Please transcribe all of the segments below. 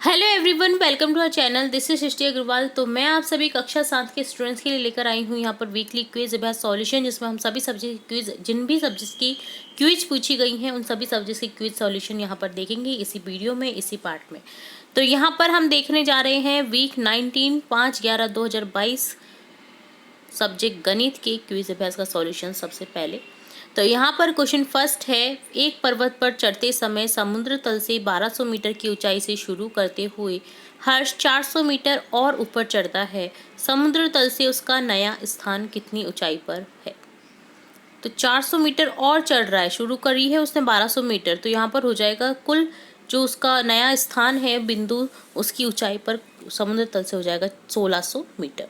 Hello everyone, welcome to our channel. This is Srishti Agarwal. तो मैं आप सभी कक्षा 7 के स्टूडेंट्स के लिए लेकर आई हूँ यहाँ पर वीकली क्विज अभ्यास सॉल्यूशन, जिसमें हम सभी सब्जेक्ट क्विज, जिन भी सब्जेक्ट्स की क्विज पूछी गई हैं उन सभी सब्जेक्ट्स की क्विज सॉल्यूशन यहाँ पर देखेंगे इसी वीडियो में, इसी पार्ट में। तो यहाँ पर हम देखने जा रहे हैं वीक 19 5/11/2022 सब्जेक्ट गणित के क्विज अभ्यास का सॉल्यूशन। सबसे पहले तो यहाँ पर क्वेश्चन फर्स्ट है, एक पर्वत पर चढ़ते समय समुद्र तल से 1200 मीटर की ऊंचाई से शुरू करते हुए हर्ष 400 मीटर और ऊपर चढ़ता है। समुद्र तल से उसका नया स्थान कितनी ऊंचाई पर है? तो 400 मीटर और चढ़ रहा है, शुरू करी है उसने 1200 मीटर, तो यहाँ पर हो जाएगा कुल जो उसका नया स्थान है बिंदु, उसकी ऊंचाई पर समुद्र तल से हो जाएगा 1600 मीटर।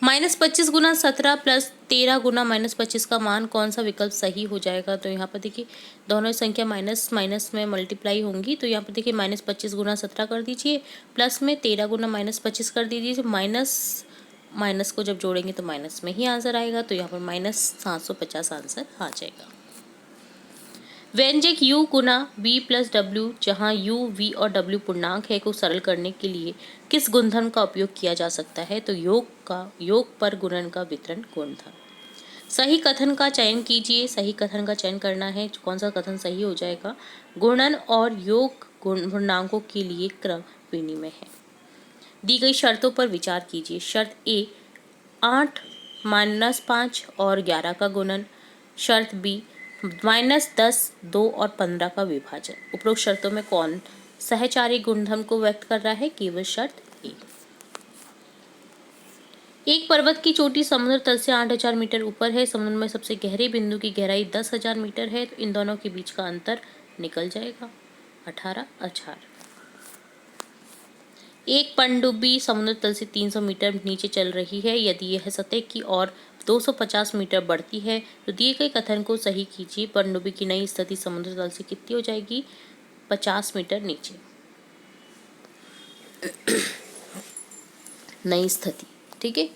-25 गुना 17 प्लस 13 गुना -25 का मान कौन सा विकल्प सही हो जाएगा? तो यहाँ पर देखिए दोनों संख्या माइनस माइनस में मल्टीप्लाई होंगी, तो यहाँ पर देखिए -25 गुना 17 कर दीजिए, प्लस में 13 गुना -25 कर दीजिए। माइनस माइनस को जब जोड़ेंगे तो माइनस में ही आंसर आएगा, तो यहाँ पर -750 आंसर आ जाएगा। व्यंजक u गुना v प्लस डब्ल्यू, जहाँ u, v और w पूर्णांक है, को सरल करने के लिए किस गुणधर्म का उपयोग किया जा सकता है? तो योग पर गुणन का वितरण गुणधर्म। सही कथन का चयन कीजिए। सही कथन का चयन करना है, कौन सा कथन सही हो जाएगा? गुणन और योग पूर्णांकों के लिए क्रम विनिमय है। दी गई शर्तों पर विचार कीजिए। शर्त ए 8 -5 और 11 का गुणन। शर्त बी -10, 2 और 15 का विभाजन। उपरोक्त शर्तों में कौन सहचारी गुणधर्म को व्यक्त कर रहा है? केवल शर्त ए। एक पर्वत की चोटी समुद्र तल से 8000 मीटर ऊपर है। समुद्र में सबसे गहरे बिंदु की गहराई 10,000 मीटर है, तो इन दोनों के बीच का अंतर निकल जाएगा 18 आधार। एक पनडुब्बी समुद्र तल से 300 मीटर नीचे चल रही है। यदि यह सतह की ओर 250 मीटर बढ़ती है तो दिए गए कथन को सही कीजिए। पनडुब्बी की नई स्थिति समुद्र तल से कितनी हो जाएगी? 50 मीटर नीचे। नई स्थिति, ठीक है।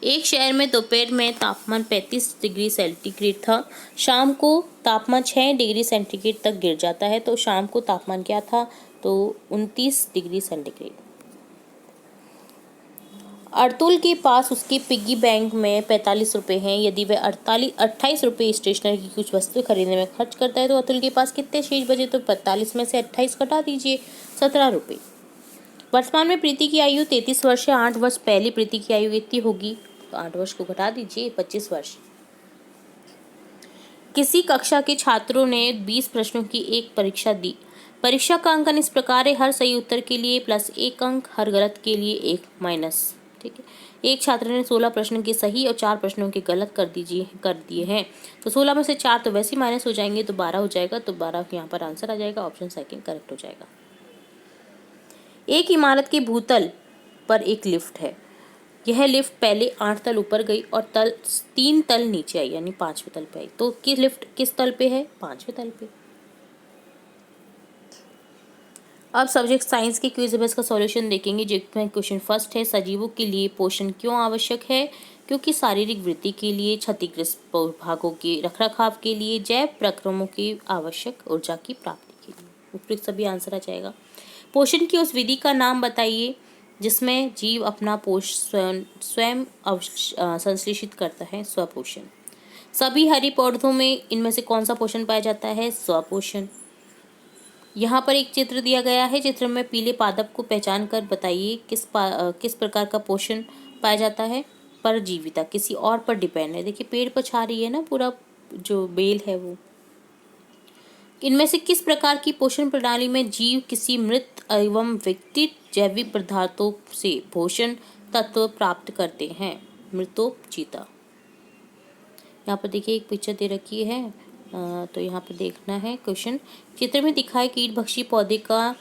एक शहर में दोपहर में तापमान 35 डिग्री सेंटीग्रेड था। शाम को तापमान 6 डिग्री सेंटीग्रेड तक गिर जाता है। तो शाम को तापमान क्या था? तो 29 डिग्री सेंटीग्रेड। अर्तुल के पास उसके पिग्गी बैंक में 45 रुपये हैं। यदि वह 28 रुपये स्टेशनरी की कुछ वस्तु खरीदने में खर्च करता है तो अतुल के पास कितने शेष बचे? तो 45 में से 28 घटा दीजिए, 17 रुपये। वर्तमान में प्रीति की आयु 33 वर्ष है। 8 वर्ष पहले प्रीति की आयु कितनी होगी? तो 8 वर्ष को घटा दीजिए, 25 वर्ष। किसी कक्षा के छात्रों ने 20 प्रश्नों की एक परीक्षा दी। परीक्षा का अंकन इस प्रकार है, हर सही उत्तर के लिए +1 अंक, हर गलत के लिए 1 माइनस। ठीक है। एक छात्र ने 16 प्रश्नों के सही और 4 प्रश्नों के गलत कर दिए हैं। तो 16 में से 4 तो वैसे ही माइनस हो जाएंगे, तो 12 हो जाएगा। तो 12 यहाँ पर आंसर आ जाएगा, ऑप्शन सेकंड करेक्ट हो जाएगा। एक इमारत के भूतल पर एक लिफ्ट है। यह लिफ्ट पहले 8 तल ऊपर गई और 3 तल नीचे आई, यानी 5वें तल पे आई। तो लिफ्ट किस तल पे है? 5वें तल पे। अब सब्जेक्ट साइंस के क्विज अभ्यास का सॉल्यूशन देखेंगे, जिसमें क्वेश्चन फर्स्ट है, सजीवों के लिए पोषण क्यों आवश्यक है? क्योंकि शारीरिक वृद्धि के लिए, क्षतिग्रस्त भागों के रखरखाव के लिए, जैव प्रक्रमों की आवश्यक ऊर्जा की प्राप्ति के लिए। उपयुक्त सभी आंसर आ जाएगा। पोषण की उस विधि का नाम बताइए जिसमें जीव अपना पोषण स्वयं संश्लेषित करता है, स्वपोषण। सभी हरी पौधों में इनमें से कौन सा पोषण पाया जाता है? स्वपोषण। यहाँ पर एक चित्र दिया गया है। चित्र में पीले पादप को पहचान कर बताइए किस प्रकार का पोषण पाया जाता है? परजीविता, किसी और पर डिपेंड है। देखिए पेड़ पर छा रही है ना, पूरा जो बेल है वो। इनमें से किस प्रकार की पोषण प्रणाली में जीव किसी मृत एवं विकसित जैविक पदार्थों से पोषण तत्व प्राप्त करते हैं? मृतोपजीविता। यहाँ पर देखिए एक पिक्चर दे रखी है, तो यहाँ पर देखना है क्वेश्चन। चित्र में दिखाए कीटभक्षी पौधे का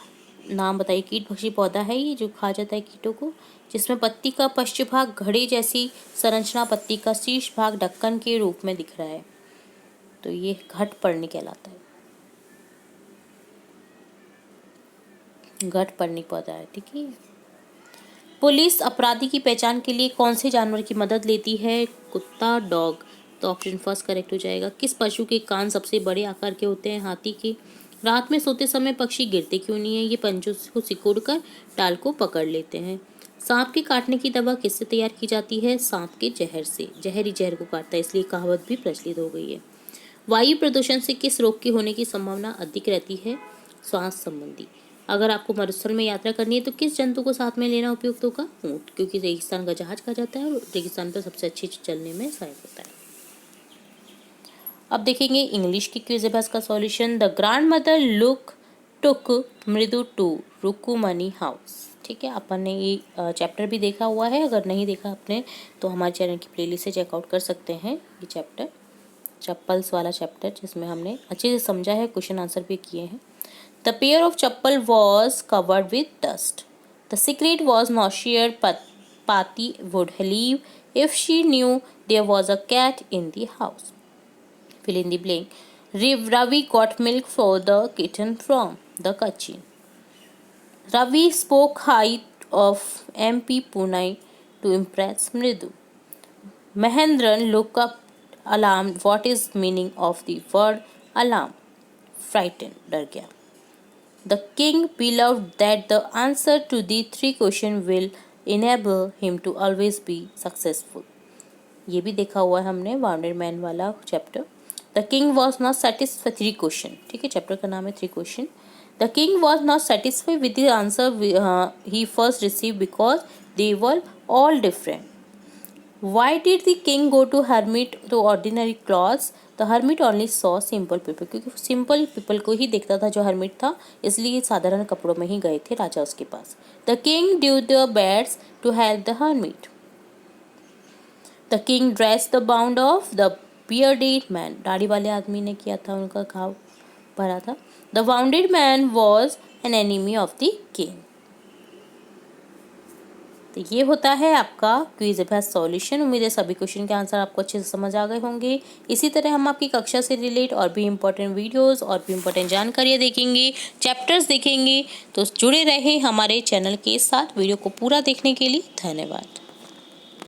नाम बताइए। कीटभक्षी पौधा है ये जो खा जाता है कीटों को, जिसमें पत्ती का पश्च भाग घड़े जैसी संरचना, पत्ती का शीर्ष भाग ढक्कन के रूप में दिख रहा है, तो ये घटपर्णी कहलाता है। घटपर्णी पौधा है, ठीक है। पुलिस अपराधी की पहचान के लिए कौन से जानवर की मदद लेती है? कुत्ता, डॉग। तो ऑप्शन फर्स्ट करेक्ट हो जाएगा। किस पशु के कान सबसे बड़े आकार के होते हैं? हाथी के। रात में सोते समय पक्षी गिरते क्यों नहीं है? ये पंजों को सिकोड़कर टाल को पकड़ लेते हैं। सांप के काटने की दवा किससे तैयार की जाती है? सांप के जहर से। जहरी जहर को काटता है, इसलिए कहावत भी प्रचलित हो गई है। वायु प्रदूषण से किस रोग के होने की संभावना अधिक रहती है? श्वास संबंधी। अगर आपको मरुस्थल में यात्रा करनी है तो किस जंतु को साथ में लेना उपयुक्त होगा? ऊंट, क्योंकि रेगिस्तान का जहाज कहा जाता है और रेगिस्तान पर सबसे अच्छी चलने में सहायक होता है। अब देखेंगे इंग्लिश की क्विज बहस का solution. The grand mother took मृदु टू रुकुमनी हाउस। ठीक है, अपन ने ये चैप्टर भी देखा हुआ है। अगर नहीं देखा आपने तो हमारे चैनल की प्लेलिस्ट से चेकआउट कर सकते हैं। ये चैप्टर चप्पल्स वाला चैप्टर, जिसमें हमने अच्छे से समझा है, क्वेश्चन आंसर भी किए हैं। The pair of chappal was covered with dust. The secret was नॉशियर पाती would leave if she knew there was a cat in the house. Fill in the blank. Ravi got milk for the kitten from the Kachin. Ravi spoke high of MP Pune to impress Mridu. Mahendran looked up alarmed. What is meaning of the word alarm? Frightened, डर गया. The king believed that the answer to the 3 questions will enable him to always be successful. ये भी देखा हुआ है हमने wounded man वाला chapter. The king was not satisfied, 3 question, ठीक है, चैप्टर का नाम है 3 question. The king was not satisfied with the answer he first receive because they were all different. Why did the king go to hermit to ordinary clothes? The hermit only saw simple people, क्योंकि simple people को ही देखता था जो hermit था, इसलिए साधारण कपड़ों में ही गए थे राजा उसके पास। The king due the beds to help the hermit. The king dressed the bound of the bearded man. दाढ़ी वाले आदमी ने किया था, उनका घाव भरा था। The wounded man was an enemy of the king. तो ये होता है आपका क्विज बहस सॉल्यूशन। उम्मीद है सभी क्वेश्चन के आंसर आपको अच्छे से समझ आ गए होंगे। इसी तरह हम आपकी कक्षा से रिलेट और भी इम्पोर्टेंट वीडियोस और भी इम्पोर्टेंट जानकारियाँ देखेंगे, चैप्टर्स देखेंगे। तो जुड़े रहें हमारे चैनल के साथ। वीडियो को पूरा देखने के लिए धन्यवाद।